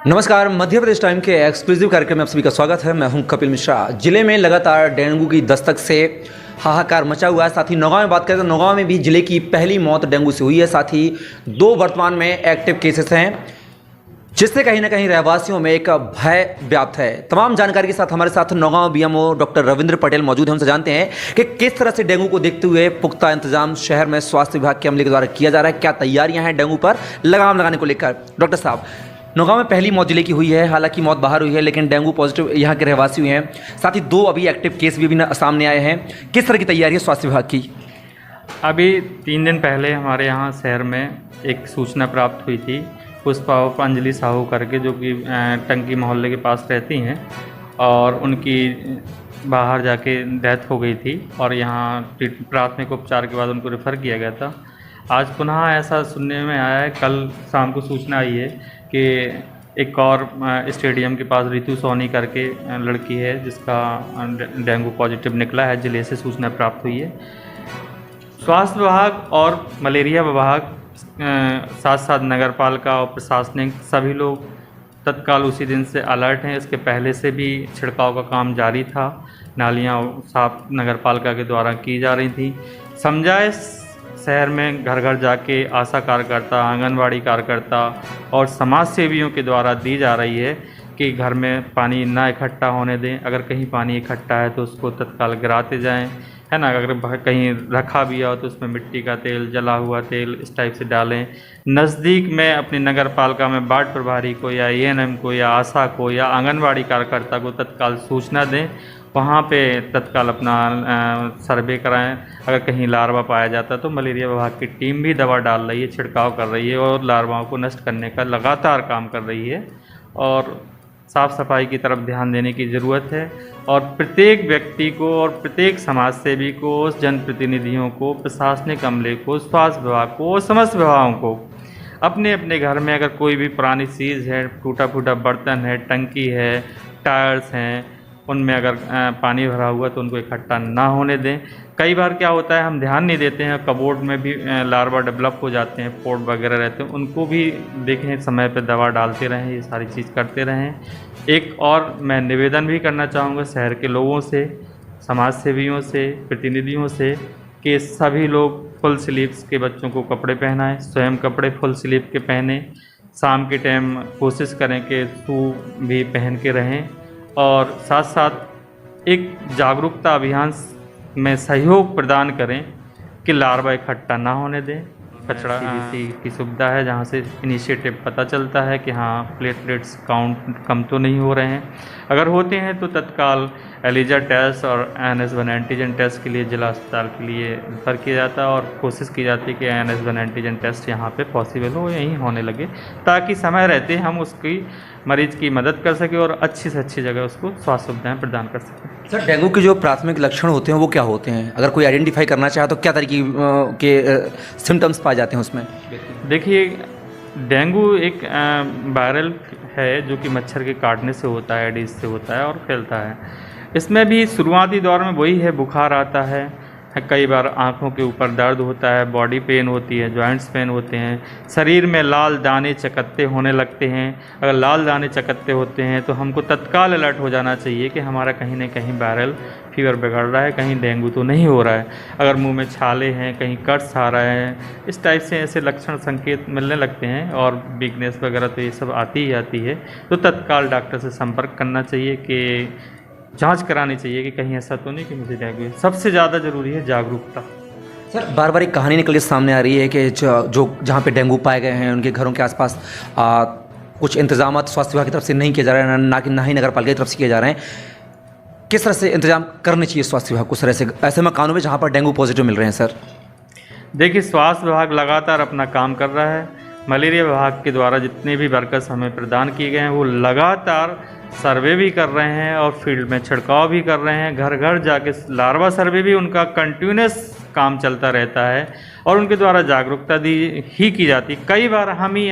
नमस्कार, मध्य प्रदेश टाइम के एक्सक्लूसिव कार्यक्रम में आप सभी का स्वागत है। मैं हूं कपिल मिश्रा। जिले में लगातार डेंगू की दस्तक से हाहाकार मचा हुआ है। साथ ही नौगांव में बात करें तो नौगांव में भी जिले की पहली मौत डेंगू से हुई है। साथ ही 2 वर्तमान में एक्टिव केसेस हैं, जिससे कहीं ना कहीं रहवासियों में एक भय व्याप्त है। तमाम जानकारी के साथ हमारे साथ नौगांव बीएमओ डॉक्टर रविंद्र पटेल मौजूद हैं। उनसे जानते हैं कि किस तरह से डेंगू को देखते हुए पुख्ता इंतजाम शहर में स्वास्थ्य विभाग के अमले के द्वारा किया जा रहा है, क्या तैयारियां हैं डेंगू पर लगाम लगाने को लेकर। डॉक्टर साहब, नौगांव में पहली मौत जिले की हुई है, हालांकि मौत बाहर हुई है, लेकिन डेंगू पॉजिटिव यहाँ के रहवासी हुए हैं। साथ ही 2 अभी एक्टिव केस भी सामने आए हैं। किस तरह की तैयारी है स्वास्थ्य विभाग की? अभी 3 दिन पहले हमारे यहाँ शहर में एक सूचना प्राप्त हुई थी। पुष्पांजलि साहू करके, जो कि टंकी मोहल्ले के पास रहती हैं, और उनकी बाहर जाके डेथ हो गई थी और यहाँ प्राथमिक उपचार के बाद उनको रेफ़र किया गया था। आज पुनः ऐसा सुनने में आया है, कल शाम को सूचना आई है कि एक और स्टेडियम के पास रितु सोनी करके लड़की है जिसका डेंगू पॉजिटिव निकला है। जिले से सूचना प्राप्त हुई है। स्वास्थ्य विभाग और मलेरिया विभाग साथ साथ नगर पालिका और प्रशासनिक सभी लोग तत्काल उसी दिन से अलर्ट हैं। इसके पहले से भी छिड़काव का काम जारी था। नालियाँ साफ नगर पालिका के द्वारा की जा रही थी। समझाए शहर में घर घर जाके आशा कार्यकर्ता, आंगनवाड़ी कार्यकर्ता और समाज सेवियों के द्वारा दी जा रही है कि घर में पानी ना इकट्ठा होने दें। अगर कहीं पानी इकट्ठा है तो उसको तत्काल गिराते जाएं, है ना। अगर कहीं रखा भी हो तो उसमें मिट्टी का तेल, जला हुआ तेल इस टाइप से डालें। नज़दीक में अपनी नगर पालिका में वार्ड प्रभारी को या एएनएम को या आशा को या आंगनवाड़ी कार्यकर्ता को तत्काल सूचना दें। वहाँ पे तत्काल अपना सर्वे कराएं। अगर कहीं लार्वा पाया जाता है तो मलेरिया विभाग की टीम भी दवा डाल रही है, छिड़काव कर रही है और लार्वाओं को नष्ट करने का लगातार काम कर रही है। और साफ़ सफाई की तरफ ध्यान देने की ज़रूरत है। और प्रत्येक व्यक्ति को और प्रत्येक समाज सेवी को, जनप्रतिनिधियों को, प्रशासनिक अमले को, स्वास्थ्य विभाग को और समस्त विभागों को अपने अपने घर में अगर कोई भी पुरानी चीज़ है, टूटा फूटा बर्तन है, टंकी है, टायर्स हैं, उनमें अगर पानी भरा हुआ तो उनको इकट्ठा ना होने दें। कई बार क्या होता है, हम ध्यान नहीं देते हैं, कबोर्ड में भी लार्वा डेवलप हो जाते हैं, पोर्ट वगैरह रहते हैं, उनको भी देखें, समय पे दवा डालते रहें, ये सारी चीज़ करते रहें। एक और मैं निवेदन भी करना चाहूँगा शहर के लोगों से, समाज सेवियों से, प्रतिनिधियों से, कि सभी लोग फुल स्लीव्स के बच्चों को कपड़े पहनाएं, स्वयं कपड़े फुल स्लीव के पहने। शाम के टाइम कोशिश करें कि शू भी पहन के रहें। और साथ साथ एक जागरूकता अभियान में सहयोग प्रदान करें कि लार्वा इकट्ठा ना होने दें। कचरा सीबीसी की सुविधा है जहाँ से इनिशिएटिव पता चलता है कि हाँ प्लेटलेट्स काउंट कम तो नहीं हो रहे हैं। अगर होते हैं तो तत्काल एलिजा टेस्ट और NS1 एंटीजन टेस्ट के लिए जिला अस्पताल के लिए रेफर किया जाता है और कोशिश की जाती है कि NS1 एंटीजन टेस्ट यहाँ पे पॉसिबल हो, यहीं होने लगे, ताकि समय रहते हम उसकी मरीज की मदद कर सकें और अच्छी से अच्छी जगह उसको स्वास्थ्य सुविधाएँ प्रदान कर सकें। सर, डेंगू के जो प्राथमिक लक्षण होते हैं वो क्या होते हैं? अगर कोई आइडेंटिफाई करना चाहे तो क्या तरीके के सिम्टम्स पाए जाते हैं उसमें? देखिए, डेंगू एक वायरल है जो कि मच्छर के काटने से होता है, एडिस से होता है और फैलता है। इसमें भी शुरुआती दौर में वही है, बुखार आता है, कई बार आँखों के ऊपर दर्द होता है, बॉडी पेन होती है, जॉइंट्स पेन होते हैं, शरीर में लाल दाने चकत्ते होने लगते हैं। अगर लाल दाने चकत्ते होते हैं तो हमको तत्काल अलर्ट हो जाना चाहिए कि हमारा कहीं ना कहीं वायरल फीवर बिगड़ रहा है, कहीं डेंगू तो नहीं हो रहा है। अगर मुंह में छाले हैं, कहीं कट्स आ रहे हैं, इस टाइप से ऐसे लक्षण संकेत मिलने लगते हैं और वीकनेस वगैरह तो ये सब आती ही आती है, तो तत्काल डॉक्टर से संपर्क करना चाहिए, कि जांच करानी चाहिए कि कहीं ऐसा तो नहीं कि मुझे डेंगू है। सबसे ज़्यादा ज़रूरी है जागरूकता। सर, बार बार एक कहानी निकल के सामने आ रही है कि जो जहाँ पे डेंगू पाए गए हैं उनके घरों के आसपास कुछ इंतजाम स्वास्थ्य विभाग की तरफ से नहीं किए जा रहे हैं, ना ही नगर पालिका की तरफ से किए जा रहे हैं। किस तरह से इंतजाम करने चाहिए स्वास्थ्य विभाग को सर ऐसे मकानों में जहाँ पर डेंगू पॉजिटिव मिल रहे हैं? सर देखिए, स्वास्थ्य विभाग लगातार अपना काम कर रहा है। मलेरिया विभाग के द्वारा जितने भी वर्कर्स हमें प्रदान किए गए हैं वो लगातार सर्वे भी कर रहे हैं और फील्ड में छिड़काव भी कर रहे हैं। घर घर जाके लार्वा सर्वे भी उनका कंटिन्यूस काम चलता रहता है और उनके द्वारा जागरूकता दी ही की जाती। कई बार हम ही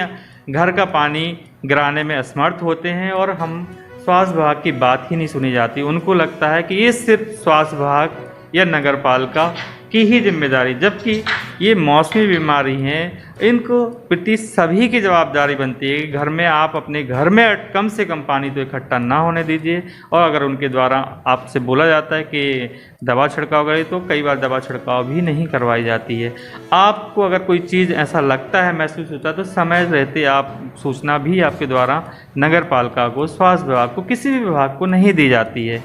घर का पानी गिराने में असमर्थ होते हैं और हम स्वास्थ्य विभाग की बात ही नहीं सुनी जाती। उनको लगता है कि ये सिर्फ स्वास्थ्य विभाग या नगर पालिका की ही जिम्मेदारी, जबकि ये मौसमी बीमारी हैं, इनको प्रति सभी की जवाबदारी बनती है कि घर में आप अपने घर में कम से कम पानी तो इकट्ठा ना होने दीजिए। और अगर उनके द्वारा आपसे बोला जाता है कि दवा छिड़काव करें तो कई बार दवा छिड़काव भी नहीं करवाई जाती है। आपको अगर कोई चीज़ ऐसा लगता है, महसूस होता है, तो समय रहते आप सूचना भी आपके द्वारा नगर पालिका को, स्वास्थ्य विभाग को, किसी भी विभाग को नहीं दी जाती है।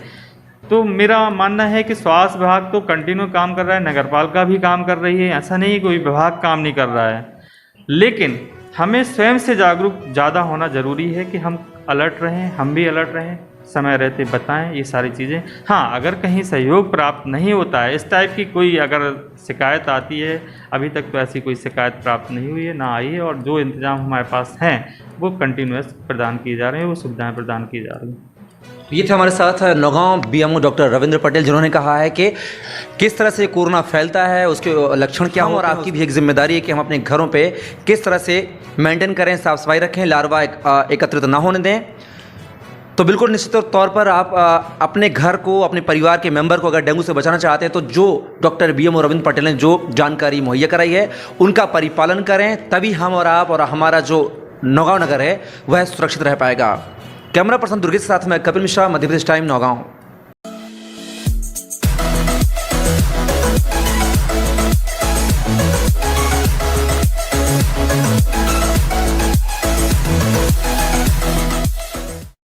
तो मेरा मानना है कि स्वास्थ्य विभाग तो कंटिन्यू काम कर रहा है, नगर पालिका भी काम कर रही है, ऐसा नहीं कोई विभाग काम नहीं कर रहा है। लेकिन हमें स्वयं से जागरूक ज़्यादा होना ज़रूरी है कि हम अलर्ट रहें, हम भी अलर्ट रहें, समय रहते बताएं ये सारी चीज़ें। हाँ, अगर कहीं सहयोग प्राप्त नहीं होता है, इस टाइप की कोई अगर शिकायत आती है, अभी तक तो ऐसी कोई शिकायत प्राप्त नहीं हुई है, ना आई है, और जो इंतज़ाम हमारे पास हैं वो कंटिन्यूअस प्रदान किए जा रहे हैं, वो सुविधाएँ प्रदान की जा रही हैं। ये थे हमारे साथ नौगांव बीएमओ डॉक्टर रविंद्र पटेल, जिन्होंने कहा है कि किस तरह से कोरोना फैलता है, उसके लक्षण क्या हों, और आपकी भी एक जिम्मेदारी है कि हम अपने घरों पे किस तरह से मेंटेन करें, साफ सफाई रखें, लार्वा एकत्रित ना होने दें। तो बिल्कुल निश्चित तौर पर आप अपने घर को, अपने परिवार के मेंबर को अगर डेंगू से बचाना चाहते हैं तो जो डॉक्टर बीएमओ रविंद्र पटेल ने जो जानकारी मुहैया कराई है उनका परिपालन करें, तभी हम और आप और हमारा जो नौगांव नगर है वह सुरक्षित रह पाएगा। कैमरा पर्सन दुर्गेश के साथ मैं कपिल मिश्रा, मध्य प्रदेश टाइम, नौगांव।